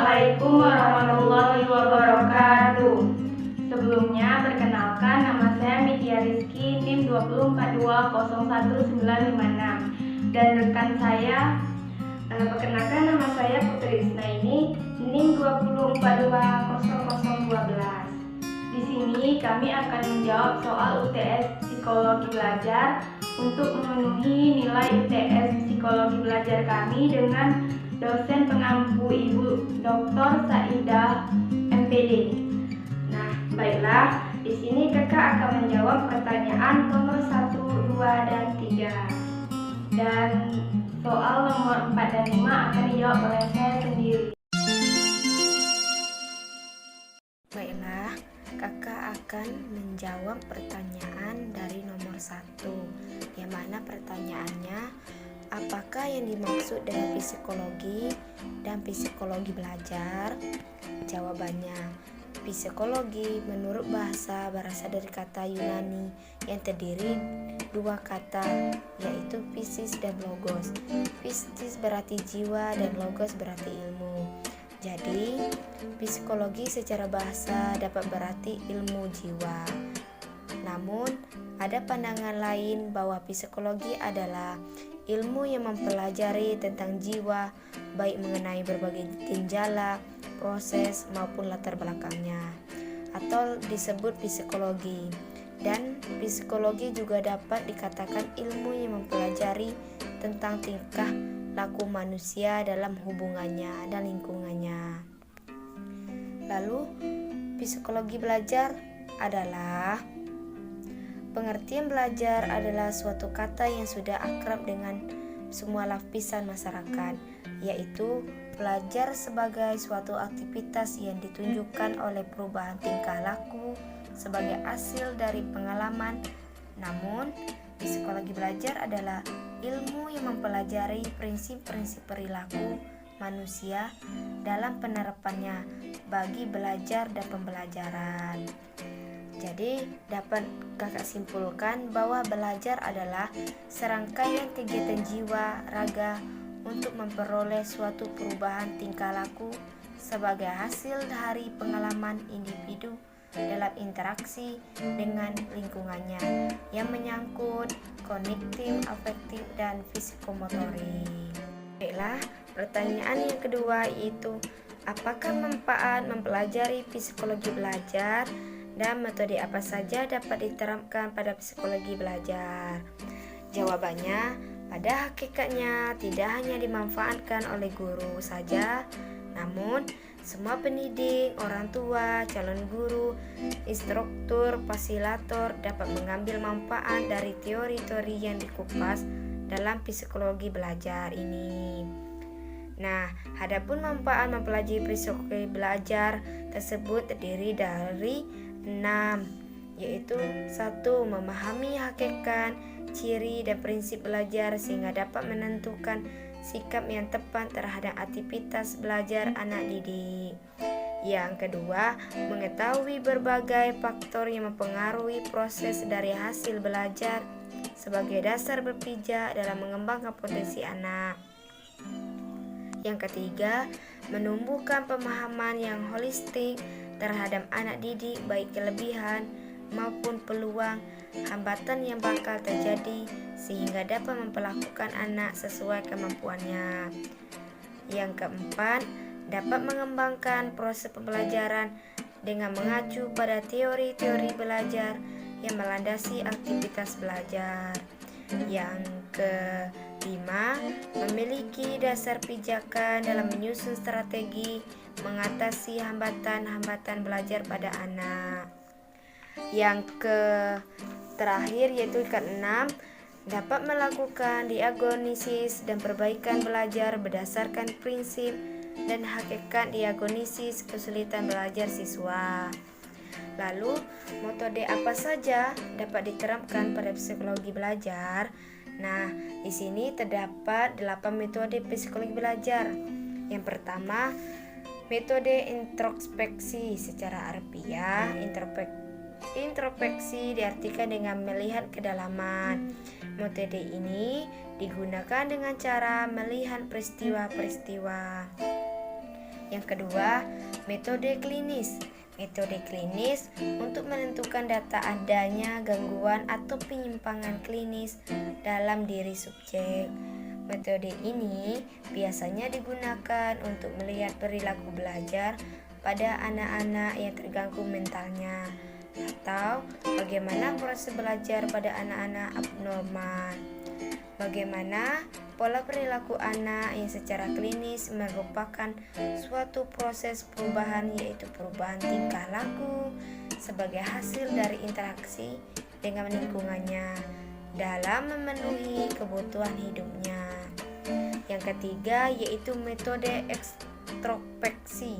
Assalamualaikum warahmatullahi wabarakatuh. Sebelumnya, perkenalkan nama saya Midya Rizky, NIM 204201956. Dan rekan saya, perkenalkan nama saya Putri Isnaini, NIM 204200012. Di sini kami akan menjawab soal UTS Psikologi Belajar untuk memenuhi nilai UTS Psikologi Belajar kami dengan dosen pengampu Ibu Dr. Saidah MPD. Nah, baiklah, di sini kakak akan menjawab pertanyaan nomor 1, 2, dan 3. Dan soal nomor 4 dan 5 akan dijawab oleh saya sendiri. Baiklah, kakak akan menjawab pertanyaan dari nomor 1, yang mana pertanyaannya, apakah yang dimaksud dengan psikologi dan psikologi belajar? Jawabannya, psikologi menurut bahasa berasal dari kata Yunani yang terdiri dua kata, yaitu physis dan logos. Physis berarti jiwa dan logos berarti ilmu. Jadi, psikologi secara bahasa dapat berarti ilmu jiwa. Namun, ada pandangan lain bahwa psikologi adalah ilmu yang mempelajari tentang jiwa, baik mengenai berbagai gejala, proses, maupun latar belakangnya, atau disebut psikologi. Dan psikologi juga dapat dikatakan ilmu yang mempelajari tentang tingkah laku manusia dalam hubungannya dan lingkungannya. Lalu, psikologi belajar adalah pengertian belajar adalah suatu kata yang sudah akrab dengan semua lapisan masyarakat, yaitu belajar sebagai suatu aktivitas yang ditunjukkan oleh perubahan tingkah laku sebagai hasil dari pengalaman. Namun, psikologi belajar adalah ilmu yang mempelajari prinsip-prinsip perilaku manusia dalam penerapannya bagi belajar dan pembelajaran. Jadi, dapat kakak simpulkan bahwa belajar adalah serangkaian kegiatan jiwa, raga untuk memperoleh suatu perubahan tingkah laku sebagai hasil dari pengalaman individu dalam interaksi dengan lingkungannya yang menyangkut kognitif, afektif, dan psikomotorik. Baiklah, pertanyaan yang kedua yaitu, apakah manfaat mempelajari psikologi belajar dan metode apa saja dapat diterapkan pada psikologi belajar? Jawabannya, pada hakikatnya tidak hanya dimanfaatkan oleh guru saja, namun semua pendidik, orang tua, calon guru, instruktur, fasilitator dapat mengambil manfaat dari teori-teori yang dikupas dalam psikologi belajar ini. Nah, adapun manfaat mempelajari psikologi belajar tersebut terdiri dari 6, yaitu 1. Memahami hakikat, ciri, dan prinsip belajar sehingga dapat menentukan sikap yang tepat terhadap aktivitas belajar anak didik. Yang kedua, mengetahui berbagai faktor yang mempengaruhi proses dari hasil belajar sebagai dasar berpijak dalam mengembangkan potensi anak. Yang ketiga, menumbuhkan pemahaman yang holistik terhadap anak didik, baik kelebihan maupun peluang, hambatan yang bakal terjadi sehingga dapat memperlakukan anak sesuai kemampuannya. Yang keempat, dapat mengembangkan proses pembelajaran dengan mengacu pada teori-teori belajar yang melandasi aktivitas belajar. Yang kelima, memiliki dasar pijakan dalam menyusun strategi mengatasi hambatan-hambatan belajar pada anak. Yang terakhir yaitu keenam, dapat melakukan diagnosis dan perbaikan belajar berdasarkan prinsip dan hakikat diagnosis kesulitan belajar siswa. Lalu, metode apa saja dapat diterapkan pada psikologi belajar? Nah, di sini terdapat 8 metode psikologi belajar. Yang pertama, metode introspeksi. Secara harfiah, introspeksi diartikan dengan melihat kedalaman. Metode ini digunakan dengan cara melihat peristiwa-peristiwa. Yang kedua, metode klinis. Metode klinis untuk menentukan data adanya gangguan atau penyimpangan klinis dalam diri subjek. Metode ini biasanya digunakan untuk melihat perilaku belajar pada anak-anak yang terganggu mentalnya, atau bagaimana proses belajar pada anak-anak abnormal. Bagaimana pola perilaku anak yang secara klinis merupakan suatu proses perubahan, yaitu perubahan tingkah laku sebagai hasil dari interaksi dengan lingkungannya dalam memenuhi kebutuhan hidupnya. Yang ketiga yaitu metode ekstrospeksi.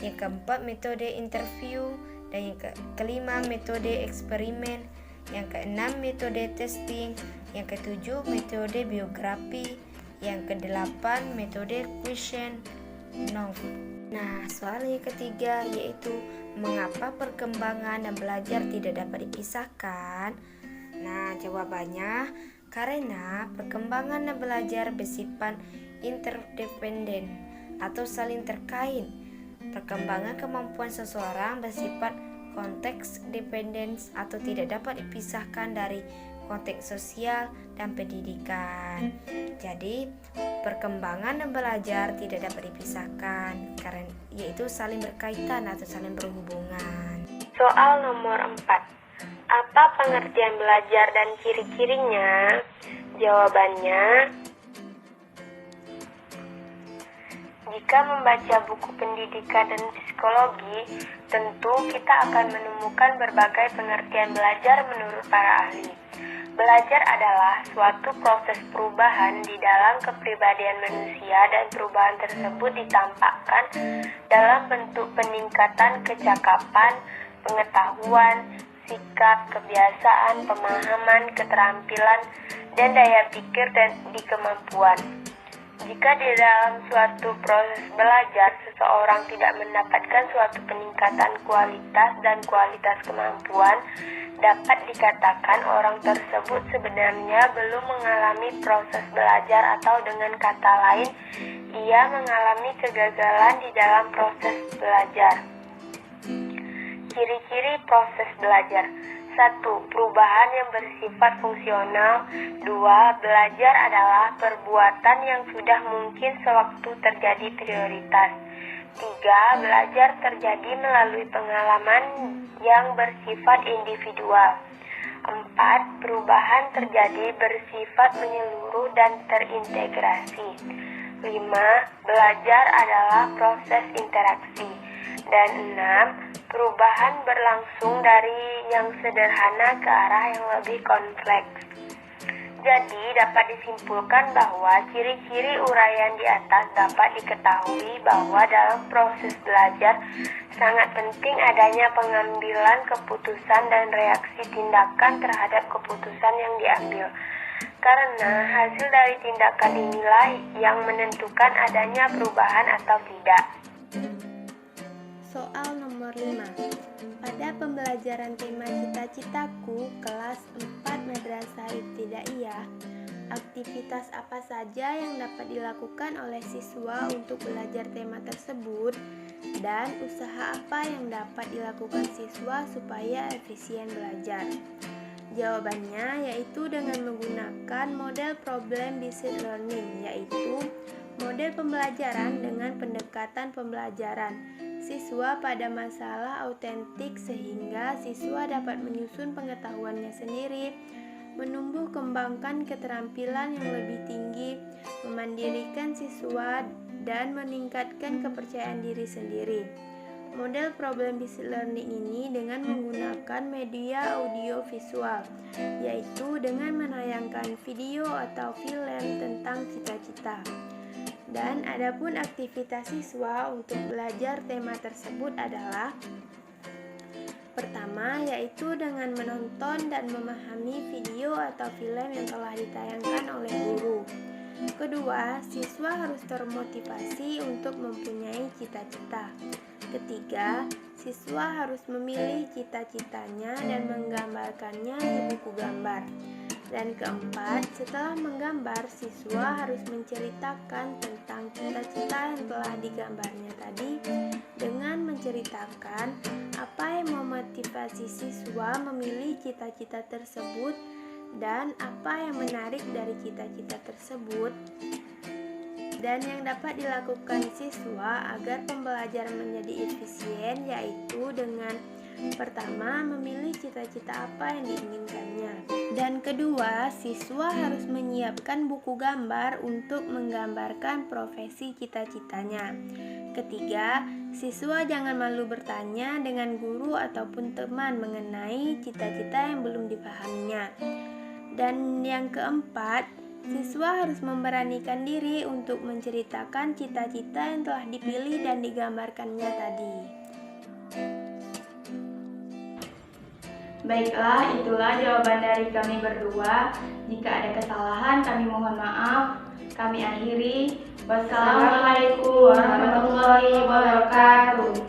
Yang keempat metode interview, dan yang kelima metode eksperimen. Yang keenam metode testing. Yang ketujuh metode biografi. Yang kedelapan metode questionnaire. Nah, soal yang ketiga yaitu mengapa perkembangan dan belajar tidak dapat dipisahkan? Nah, jawabannya karena perkembangan dan belajar bersifat interdependen atau saling terkait. Perkembangan kemampuan seseorang bersifat konteks dependen atau tidak dapat dipisahkan dari konteks sosial dan pendidikan. Jadi, perkembangan dan belajar tidak dapat dipisahkan karena yaitu saling berkaitan atau saling berhubungan. Soal nomor 4. Apa pengertian belajar dan ciri-cirinya? Jawabannya, jika membaca buku pendidikan dan psikologi, tentu kita akan menemukan berbagai pengertian belajar menurut para ahli. Belajar adalah suatu proses perubahan di dalam kepribadian manusia, dan perubahan tersebut ditampakkan dalam bentuk peningkatan kecakapan, pengetahuan, sikap, kebiasaan, pemahaman, keterampilan, dan daya pikir dan di kemampuan. Jika di dalam suatu proses belajar seseorang tidak mendapatkan suatu peningkatan kualitas dan kualitas kemampuan, dapat dikatakan orang tersebut sebenarnya belum mengalami proses belajar, atau dengan kata lain, ia mengalami kegagalan di dalam proses belajar. Ciri-ciri proses belajar. 1. Perubahan yang bersifat fungsional. 2. Belajar adalah perbuatan yang sudah mungkin sewaktu terjadi prioritas. 3. Belajar terjadi melalui pengalaman yang bersifat individual. 4. Perubahan terjadi bersifat menyeluruh dan terintegrasi. 5. Belajar adalah proses interaksi. Dan 6. Perubahan berlangsung dari yang sederhana ke arah yang lebih kompleks. Jadi, dapat disimpulkan bahwa ciri-ciri uraian di atas dapat diketahui bahwa dalam proses belajar sangat penting adanya pengambilan keputusan dan reaksi tindakan terhadap keputusan yang diambil. Karena hasil dari tindakan inilah yang menentukan adanya perubahan atau tidak. Soal nomor 5. Pada pembelajaran tema cita-citaku kelas 4 Madrasah Ibtidaiyah, aktivitas apa saja yang dapat dilakukan oleh siswa untuk belajar tema tersebut, dan usaha apa yang dapat dilakukan siswa supaya efisien belajar? Jawabannya yaitu dengan menggunakan model problem based learning, yaitu model pembelajaran dengan pendekatan pembelajaran siswa pada masalah autentik, sehingga siswa dapat menyusun pengetahuannya sendiri, menumbuh kembangkan keterampilan yang lebih tinggi, memandirikan siswa, dan meningkatkan kepercayaan diri sendiri. Model problem based learning ini dengan menggunakan media audio visual, yaitu dengan menayangkan video atau film tentang cita-cita. Dan adapun aktivitas siswa untuk belajar tema tersebut adalah: pertama, yaitu dengan menonton dan memahami video atau film yang telah ditayangkan oleh guru. Kedua, siswa harus termotivasi untuk mempunyai cita-cita. Ketiga, siswa harus memilih cita-citanya dan menggambarkannya di buku gambar. Dan keempat, setelah menggambar, siswa harus menceritakan tentang cita-cita yang telah digambarnya tadi dengan menceritakan apa yang memotivasi siswa memilih cita-cita tersebut dan apa yang menarik dari cita-cita tersebut dan yang dapat dilakukan siswa agar pembelajaran menjadi efisien, yaitu dengan pertama, memilih cita-cita apa yang diinginkannya. Dan kedua, siswa harus menyiapkan buku gambar untuk menggambarkan profesi cita-citanya. Ketiga, siswa jangan malu bertanya dengan guru ataupun teman mengenai cita-cita yang belum dipahaminya. Dan yang keempat, siswa harus memberanikan diri untuk menceritakan cita-cita yang telah dipilih dan digambarkannya tadi. Baiklah, itulah jawaban dari kami berdua. Jika ada kesalahan, kami mohon maaf. Kami akhiri. Wassalamualaikum warahmatullahi wabarakatuh.